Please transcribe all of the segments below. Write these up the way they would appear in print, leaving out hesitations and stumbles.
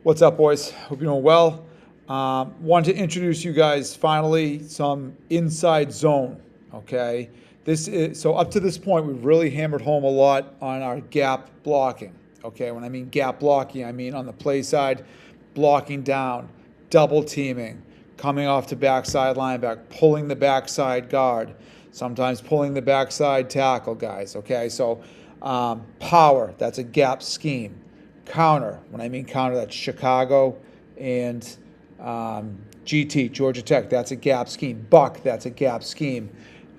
What's up, boys? Hope you're doing well. Wanted to introduce you guys finally some inside zone. Okay, this is so up to this point we've really hammered home a lot on our gap blocking. Okay, when I mean gap blocking, I mean on the play side, blocking down, double teaming, coming off to backside linebacker, pulling the backside guard, sometimes pulling the backside tackle guys. Okay, so power, that's a gap scheme. Counter, when I mean counter, that's Chicago and GT, Georgia Tech, that's a gap scheme. Buck, that's a gap scheme.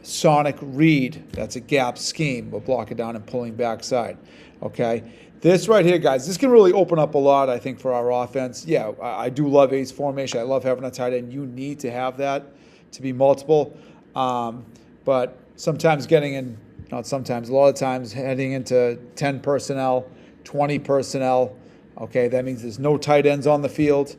Sonic Reed, that's a gap scheme. We'll block it down and pulling backside. Okay, this right here, guys, this can really open up a lot, I think, for our offense. Yeah, I do love ace formation. I love having a tight end. You need to have that to be multiple. But sometimes getting in, not sometimes, a lot of times heading into 10 personnel, 20 personnel, okay, that means there's no tight ends on the field.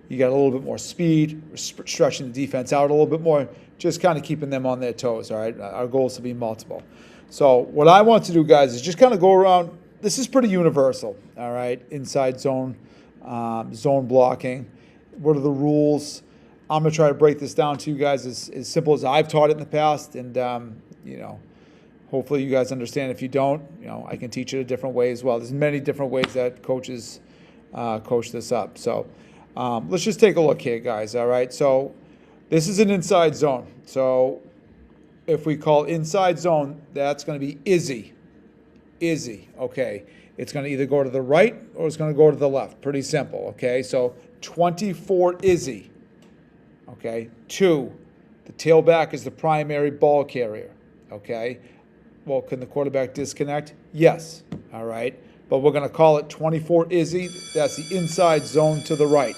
You got a little bit more speed, stretching the defense out a little bit more, just kind of keeping them on their toes, all right? Our goal is to be multiple. So what I want to do, guys, is just kind of go around. This is pretty universal, all right? Inside zone, zone blocking. What are the rules? I'm going to try to break this down to you guys as simple as I've taught it in the past, and, hopefully you guys understand. If you don't, I can teach it a different way as well. There's many different ways that coaches coach this up. So let's just take a look here, guys, all right? So this is an inside zone. So if we call inside zone, that's going to be Izzy. Izzy, okay. It's going to either go to the right or it's going to go to the left. Pretty simple, okay? So 24 Izzy, okay? 2, the tailback is the primary ball carrier, okay? Well, can the quarterback disconnect? Yes. All right. But we're going to call it 24 Izzy. That's the inside zone to the right.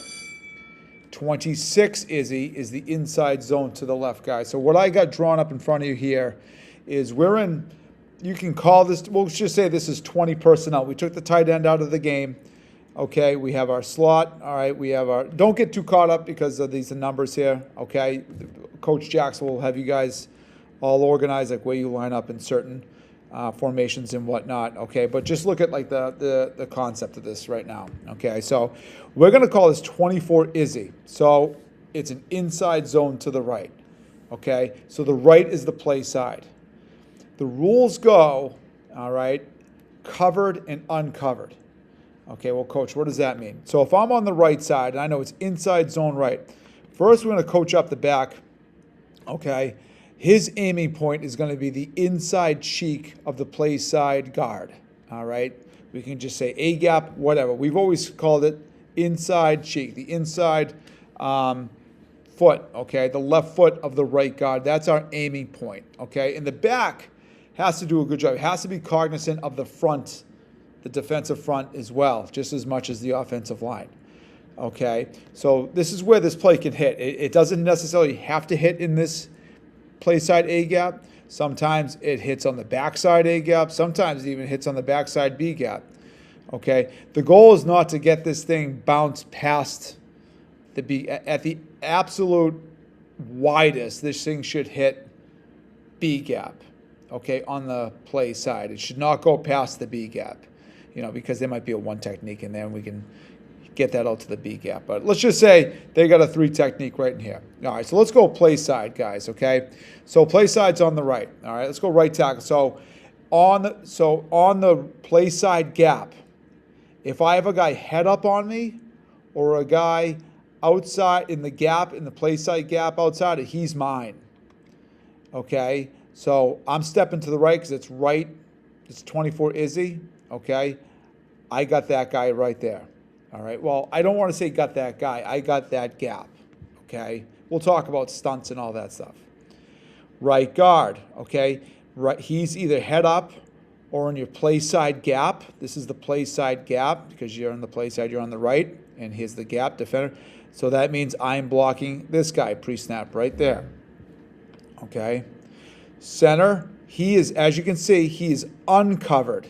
26 Izzy is the inside zone to the left, guys. So what I got drawn up in front of you here is we're in, you can call this, we'll just say this is 20 personnel. We took the tight end out of the game. Okay, we have our slot. All right, we have our, don't get too caught up because of these numbers here. Okay, Coach Jackson will have you guys all organized, like where you line up in certain formations and whatnot, okay? But just look at like the concept of this right now, okay? So we're going to call this 24 Izzy. So it's an inside zone to the right, okay? So the right is the play side. The rules go, all right, covered and uncovered. Okay, well, Coach, what does that mean? So if I'm on the right side, and I know it's inside zone right, first we're going to coach up the back, okay? His aiming point is going to be the inside cheek of the play side guard, all right? We can just say A-gap, whatever. We've always called it inside cheek, the inside foot, okay? The left foot of the right guard. That's our aiming point, okay? And the back has to do a good job. It has to be cognizant of the front, the defensive front as well, just as much as the offensive line, okay? So this is where this play can hit. It doesn't necessarily have to hit in this play side A gap. Sometimes it hits on the backside A gap. Sometimes it even hits on the backside B gap. Okay. The goal is not to get this thing bounced past the B. At the absolute widest, this thing should hit B gap. Okay, on the play side, it should not go past the B gap. Because there might be a 1 technique in there, and we can get that out to the B gap. But let's just say they got a 3 technique right in here. All right, so let's go play side, guys, okay? So play side's on the right. All right, let's go right tackle. So on the play side gap, if I have a guy head up on me or a guy outside in the gap, in the play side gap outside, he's mine. Okay? So I'm stepping to the right because it's right. It's 24 Izzy, okay? I got that guy right there. All right, well, I don't want to say got that guy. I got that gap, okay? We'll talk about stunts and all that stuff. Right guard, okay? Right, he's either head up or in your play side gap. This is the play side gap because you're on the play side, you're on the right, and here's the gap defender. So that means I'm blocking this guy pre-snap right there, okay? Center, he is, as you can see, he is uncovered,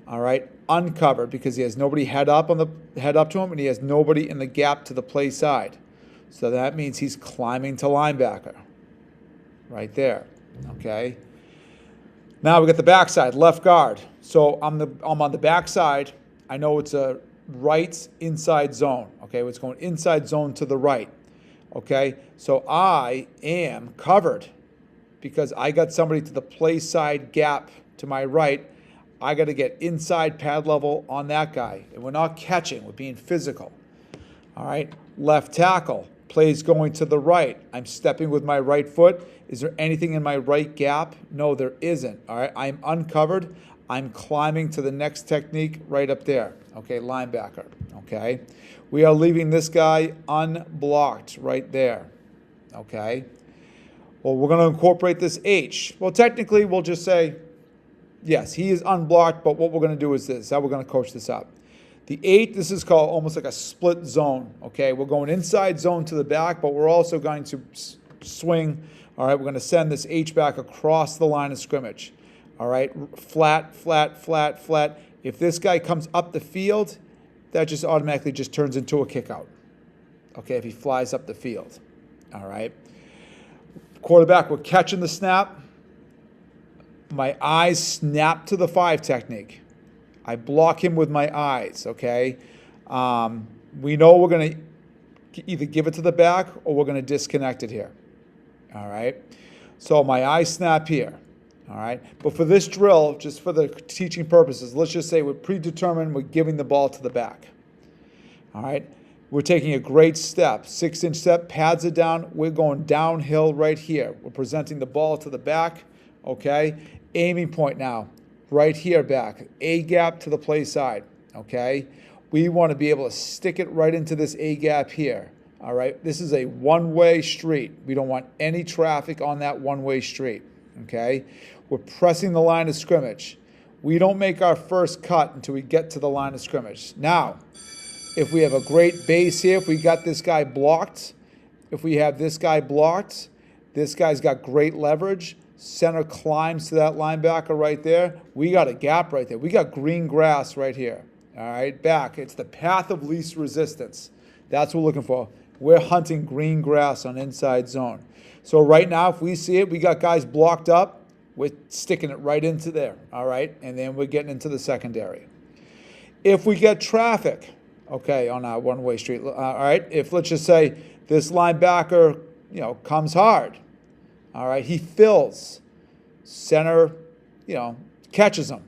all right? Uncovered because he has nobody head up to him, and he has nobody in the gap to the play side. So that means he's climbing to linebacker right there, okay? Now we got the backside, left guard. So I'm on the backside. I know it's a right inside zone. Okay, it's going inside zone to the right. Okay, so I am covered because I got somebody to the play side gap to my right. I got to get inside pad level on that guy. And we're not catching, we're being physical. All right, left tackle, plays going to the right. I'm stepping with my right foot. Is there anything in my right gap? No, there isn't. All right, I'm uncovered. I'm climbing to the next technique right up there. Okay, linebacker. Okay, we are leaving this guy unblocked right there. Okay, well, we're going to incorporate this H. Well, technically, we'll just say, yes, he is unblocked, but what we're going to do is this, how we're going to coach this up. The 8, this is called almost like a split zone, okay? We're going inside zone to the back, but we're also going to swing, all right? We're going to send this H back across the line of scrimmage, all right? Flat, flat, flat, flat. If this guy comes up the field, that just automatically just turns into a kick out, okay, if he flies up the field, all right? Quarterback, we're catching the snap. My eyes snap to the 5 technique. I block him with my eyes, okay? We know we're going to either give it to the back or we're going to disconnect it here, all right? So my eyes snap here, all right? But for this drill, just for the teaching purposes, let's just say we're predetermined we're giving the ball to the back, all right? We're taking a great step, 6-inch step, pads it down. We're going downhill right here. We're presenting the ball to the back, okay? Aiming point now. Right here back, A gap to the play side, okay? We want to be able to stick it right into this A gap here, all right? This is a one-way street. We don't want any traffic on that one-way street, okay? We're pressing the line of scrimmage. We don't make our first cut until we get to the line of scrimmage. Now, if we have a great base here, if we got this guy blocked, if we have this guy blocked, this guy's got great leverage, center climbs to that linebacker right there. We got a gap right there. We got green grass right here. All right, back. It's the path of least resistance. That's what we're looking for. We're hunting green grass on inside zone. So right now, if we see it, we got guys blocked up. We're sticking it right into there. All right, and then we're getting into the secondary. If we get traffic, okay, on our one-way street, all right, if let's just say this linebacker, comes hard. All right, he fills, center, catches him.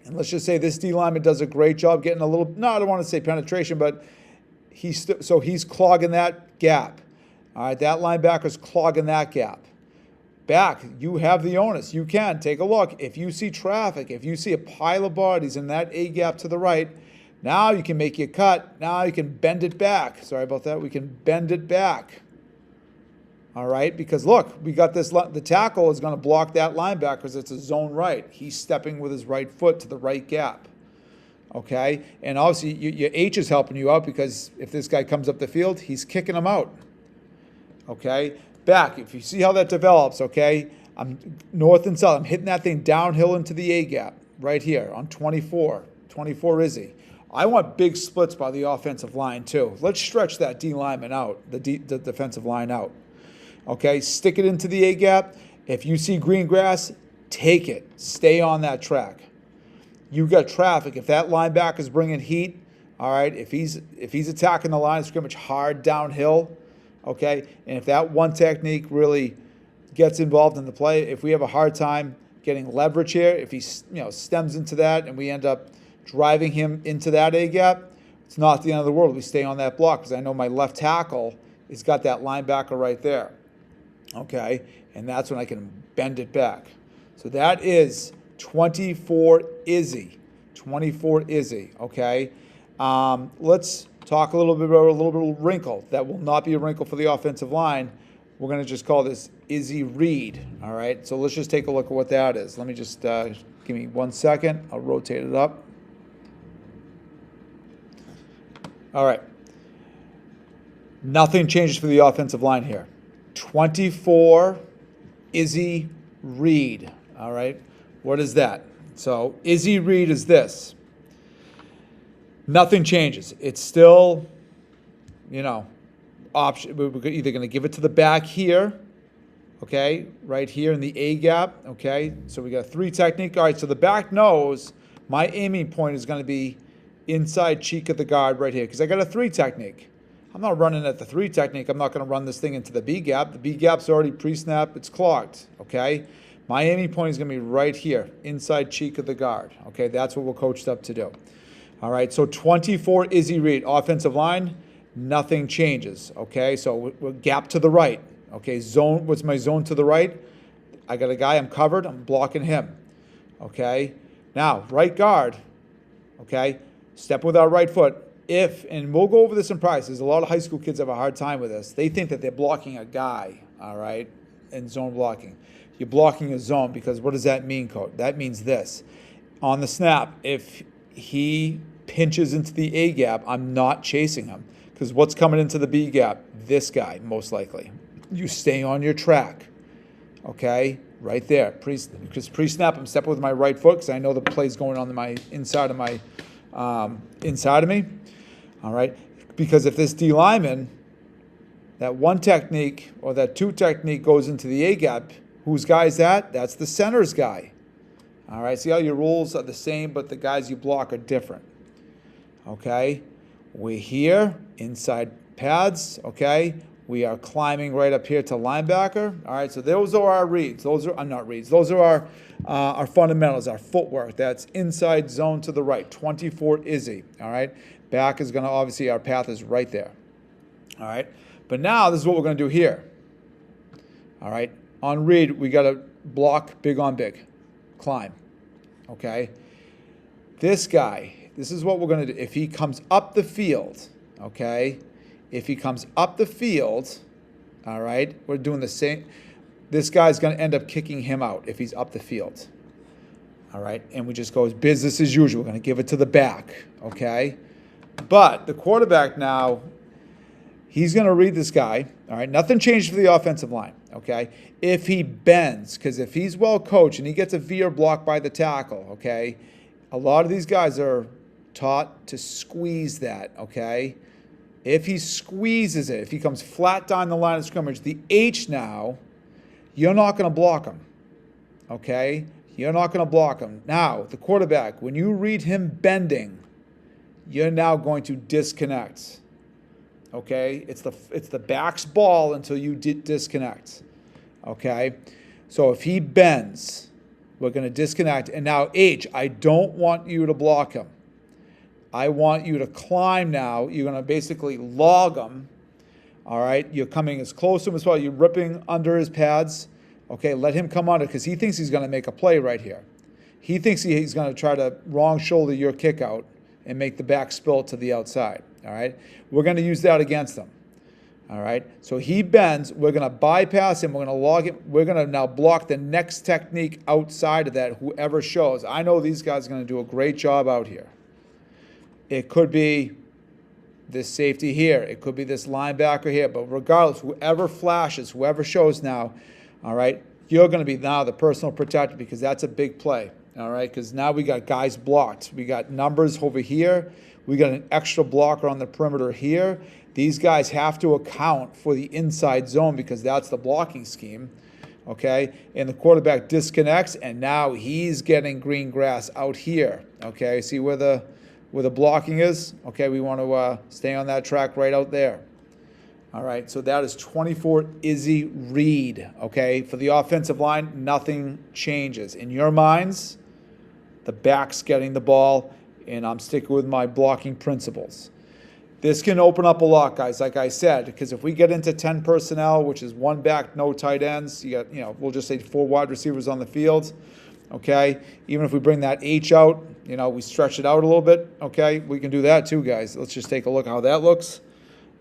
And let's just say this D lineman does a great job getting a little, no, I don't want to say penetration, but so he's clogging that gap. All right, that linebacker's clogging that gap. Back, you have the onus. You can take a look. If you see traffic, if you see a pile of bodies in that A gap to the right, now you can make your cut. Now you can bend it back. Sorry about that. We can bend it back. All right, because look, we got this, the tackle is going to block that linebacker because it's a zone right. He's stepping with his right foot to the right gap. Okay, and obviously your H is helping you out because if this guy comes up the field, he's kicking him out. Okay, back, if you see how that develops, okay, I'm north and south. I'm hitting that thing downhill into the A gap right here on 24 Izzy. I want big splits by the offensive line too. Let's stretch that D lineman out, the defensive line out. Okay, stick it into the A gap. If you see green grass, take it. Stay on that track. You got traffic. If that linebacker is bringing heat, all right, if he's attacking the line of scrimmage hard downhill, okay, and if that one technique really gets involved in the play, if we have a hard time getting leverage here, if he stems into that and we end up driving him into that A gap, it's not the end of the world. We stay on that block because I know my left tackle has got that linebacker right there. Okay, and that's when I can bend it back. So that is 24 Izzy. 24 Izzy, okay? Let's talk a little bit about a little bit of wrinkle. That will not be a wrinkle for the offensive line. We're going to just call this Izzy read, all right? So let's just take a look at what that is. Let me just, give me 1 second. I'll rotate it up. All right. Nothing changes for the offensive line here. 24 Izzy read, all right? What is that? So Izzy read is this. Nothing changes. It's still, option. We're either going to give it to the back here, okay, right here in the A gap, okay? So we got a 3 technique. All right, so the back knows my aiming point is going to be inside cheek of the guard right here, because I got a 3 technique. I'm not running at the 3 technique. I'm not going to run this thing into the B gap. The B gap's already pre-snap. It's clogged, okay? My aiming point is going to be right here, inside cheek of the guard, okay? That's what we're coached up to do. All right, so 24 Izzy read. Offensive line, nothing changes, okay? So we're gap to the right, okay? Zone, what's my zone to the right? I got a guy, I'm covered, I'm blocking him, okay? Now, right guard, okay? Step with our right foot. If, and we'll go over this in practice, there's a lot of high school kids have a hard time with this. They think that they're blocking a guy, all right, in zone blocking. You're blocking a zone because what does that mean, coach? That means this. On the snap, if he pinches into the A gap, I'm not chasing him because what's coming into the B gap? This guy, most likely. You stay on your track, okay? Right there. Because pre-snap, I'm stepping with my right foot because I know the play's going on my inside of me. All right, because if this D lineman, that 1 technique or that 2 technique goes into the A gap, whose guy is that? That's the center's guy. All right, see how your rules are the same, but the guys you block are different. Okay, we're here, inside pads, okay? We are climbing right up here to linebacker. All right, so those are our reads. Those are not reads. Those are our fundamentals, our footwork. That's inside zone to the right, 24 Izzy, all right? Back is going to, obviously, our path is right there. All right? But now, this is what we're going to do here. All right? On read, we got to block big on big. Climb. Okay? This guy, this is what we're going to do. If he comes up the field, okay? If he comes up the field, all right? We're doing the same. This guy's going to end up kicking him out if he's up the field. All right? And we just go as business as usual. We're going to give it to the back. Okay? But the quarterback now, he's going to read this guy. All right, nothing changed for the offensive line. Okay, if he bends, because if he's well coached and he gets a veer block by the tackle, okay, a lot of these guys are taught to squeeze that. Okay, if he squeezes it, if he comes flat down the line of scrimmage, the H now, you're not going to block him. Okay, you're not going to block him. Now the quarterback, when you read him bending, you're now going to disconnect. Okay? It's the back's ball until you disconnect. Okay? So if he bends, we're going to disconnect. And now H, I don't want you to block him. I want you to climb now. You're going to basically log him. All right? You're coming as close to him as well. You're ripping under his pads. Okay? Let him come under because he thinks he's going to make a play right here. He thinks he's going to try to wrong shoulder your kick out and make the back spill to the outside, all right? We're going to use that against them, all right? So he bends. We're going to bypass him. We're going to log him. We're going to now block the next technique outside of that, whoever shows. I know these guys are going to do a great job out here. It could be this safety here. It could be this linebacker here. But regardless, whoever flashes, whoever shows now, all right, you're going to be now the personal protector because that's a big play. All right, because now we got guys blocked. We got numbers over here. We got an extra blocker on the perimeter here. These guys have to account for the inside zone because that's the blocking scheme. Okay, and the quarterback disconnects, and now he's getting green grass out here. Okay, see where the blocking is? Okay, we want to stay on that track right out there. All right, so that is 24 Izzy read. Okay, for the offensive line, nothing changes. In your minds, the back's getting the ball, and I'm sticking with my blocking principles. This can open up a lot, guys, like I said, because if we get into 10 personnel, which is 1 back, no tight ends, you got, we'll just say 4 wide receivers on the field, okay? Even if we bring that H out, we stretch it out a little bit, okay? We can do that too, guys. Let's just take a look how that looks.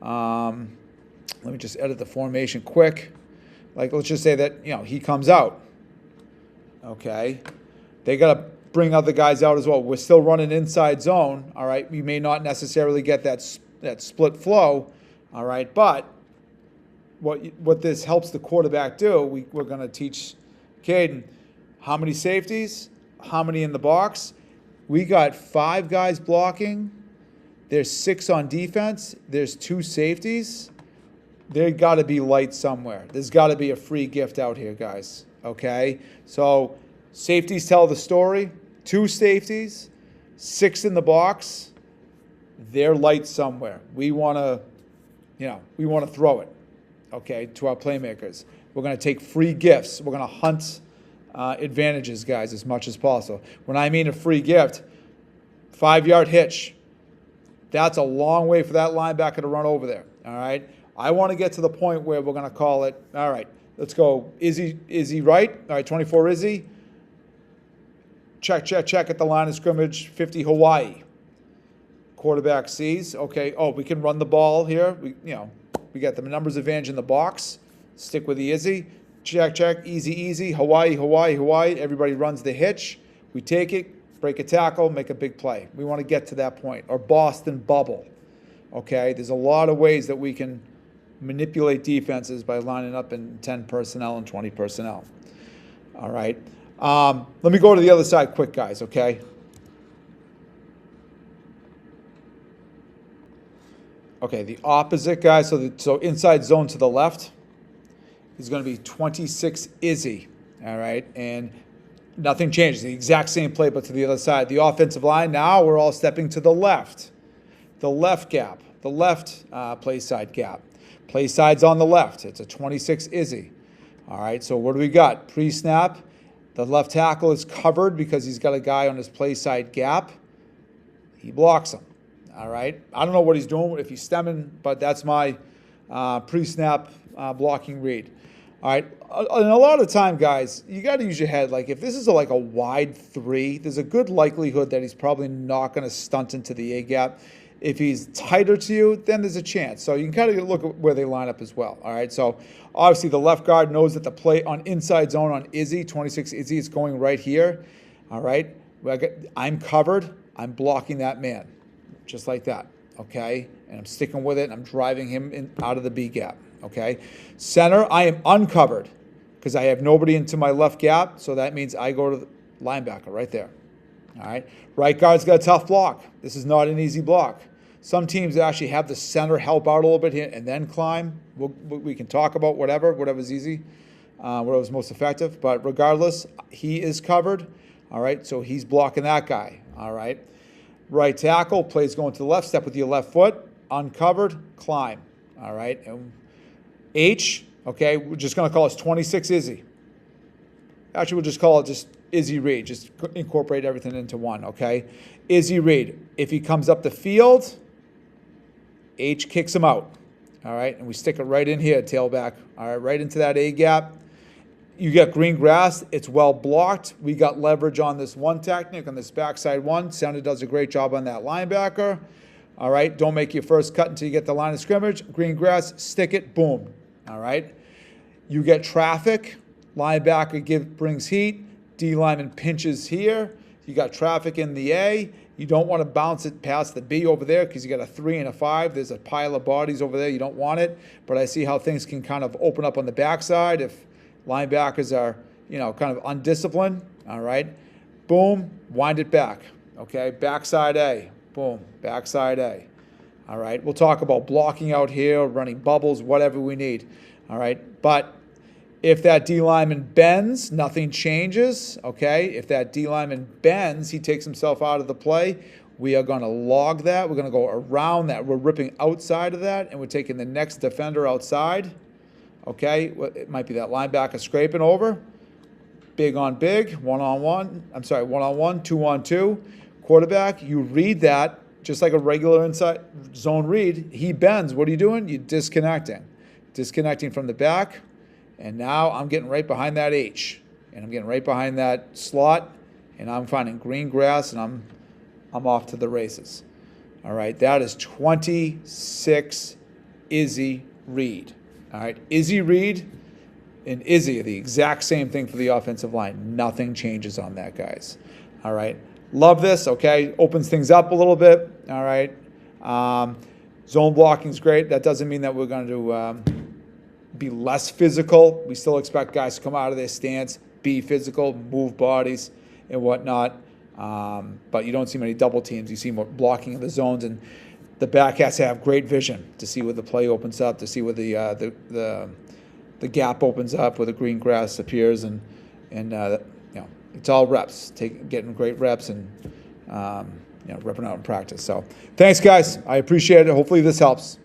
Let me just edit the formation quick. Like, let's just say that, he comes out, okay? They got to bring other guys out as well. We're still running inside zone, all right? We may not necessarily get that split flow, all right? But what this helps the quarterback do, we're going to teach Caden how many safeties, how many in the box. We got 5 guys blocking. There's 6 on defense. There's 2 safeties. There got to be light somewhere. There's got to be a free gift out here, guys, okay? So safeties tell the story. 2 safeties, 6 in the box, they're light somewhere. We want to, we want to throw it, okay, to our playmakers. We're going to take free gifts. We're going to hunt advantages, guys, as much as possible. When I mean a free gift, 5-yard hitch. That's a long way for that linebacker to run over there, all right? I want to get to the point where we're going to call it, all right, let's go Izzy right. All right, 24 Izzy. Check at the line of scrimmage, 50 Hawaii. Quarterback sees, okay, we can run the ball here. We got the numbers advantage in the box. Stick with the Izzy. Check, easy, Hawaii. Everybody runs the hitch. We take it, break a tackle, make a big play. We want to get to that point. Or Boston bubble, okay? There's a lot of ways that we can manipulate defenses by lining up in 10 personnel and 20 personnel. All right. Let me go to the other side quick, guys, okay? Okay, the opposite, guys, so inside zone to the left is going to be 26 Izzy, all right? And nothing changes. The exact same play, but to the other side. The offensive line, now we're all stepping to the left gap, the left play side gap. Play side's on the left. It's a 26 Izzy. All right, so what do we got? Pre-snap, the left tackle is covered because he's got a guy on his play side gap. He blocks him. All right, I don't know what he's doing, if he's stemming, but that's my pre-snap blocking read. All right, and a lot of the time, guys, you got to use your head. Like if this is like a wide 3, there's a good likelihood that he's probably not going to stunt into the A gap. If he's tighter to you, then there's a chance. So you can kind of look at where they line up as well. All right, so obviously the left guard knows that the play on inside zone on Izzy, 26 Izzy, is going right here. All right, I'm covered. I'm blocking that man, just like that. Okay, and I'm sticking with it. And I'm driving him out of the B gap. Okay, center, I am uncovered because I have nobody into my left gap. So that means I go to the linebacker right there. All right, right guard's got a tough block. This is not an easy block. Some teams actually have the center help out a little bit here and then climb. We can talk about whatever's easy, whatever's most effective. But regardless, he is covered. All right, so he's blocking that guy. All right, right tackle, plays going to the left, step with your left foot, uncovered, climb. All right, and H, okay, we're just going to call this 26 Izzy. Actually, we'll just call it just Izzy Reed. Just incorporate everything into one, okay? Izzy Reed. If he comes up the field, H kicks him out, all right? And we stick it right in here, tailback, all right, right into that A gap. You get green grass. It's well blocked. We got leverage on this one technique, on this backside one. Center does a great job on that linebacker. All right, don't make your first cut until you get the line of scrimmage. Green grass, stick it, boom, all right? You get traffic. Linebacker brings heat. D lineman pinches here. You got traffic in the A. You don't want to bounce it past the B over there because you got a 3 and a 5. There's a pile of bodies over there. You don't want it. But I see how things can kind of open up on the backside if linebackers are, kind of undisciplined. All right. Boom. Wind it back. Okay. Backside A. Boom. Backside A. All right. We'll talk about blocking out here, running bubbles, whatever we need. All right. But if that D lineman bends, nothing changes, okay? If that D lineman bends, he takes himself out of the play. We are going to log that. We're going to go around that. We're ripping outside of that, and we're taking the next defender outside, okay? It might be that linebacker scraping over. Big on big, one-on-one, 2-on-2. Quarterback, you read that just like a regular inside zone read. He bends. What are you doing? You're disconnecting. Disconnecting from the back. And now I'm getting right behind that H, and I'm getting right behind that slot, and I'm finding green grass, and I'm off to the races. All right, that is 26 Izzy Reed. All right, Izzy Reed and Izzy are the exact same thing for the offensive line. Nothing changes on that, guys. All right, love this. Okay, opens things up a little bit. All right, zone blocking is great. That doesn't mean that we're going to be less physical. We still expect guys to come out of their stance, be physical, move bodies and whatnot. But you don't see many double teams. You see more blocking in the zones, and the back has to have great vision to see where the play opens up, to see where the gap opens up, where the green grass appears, and it's all reps. Getting great reps and repping out in practice. So thanks, guys. I appreciate it. Hopefully this helps.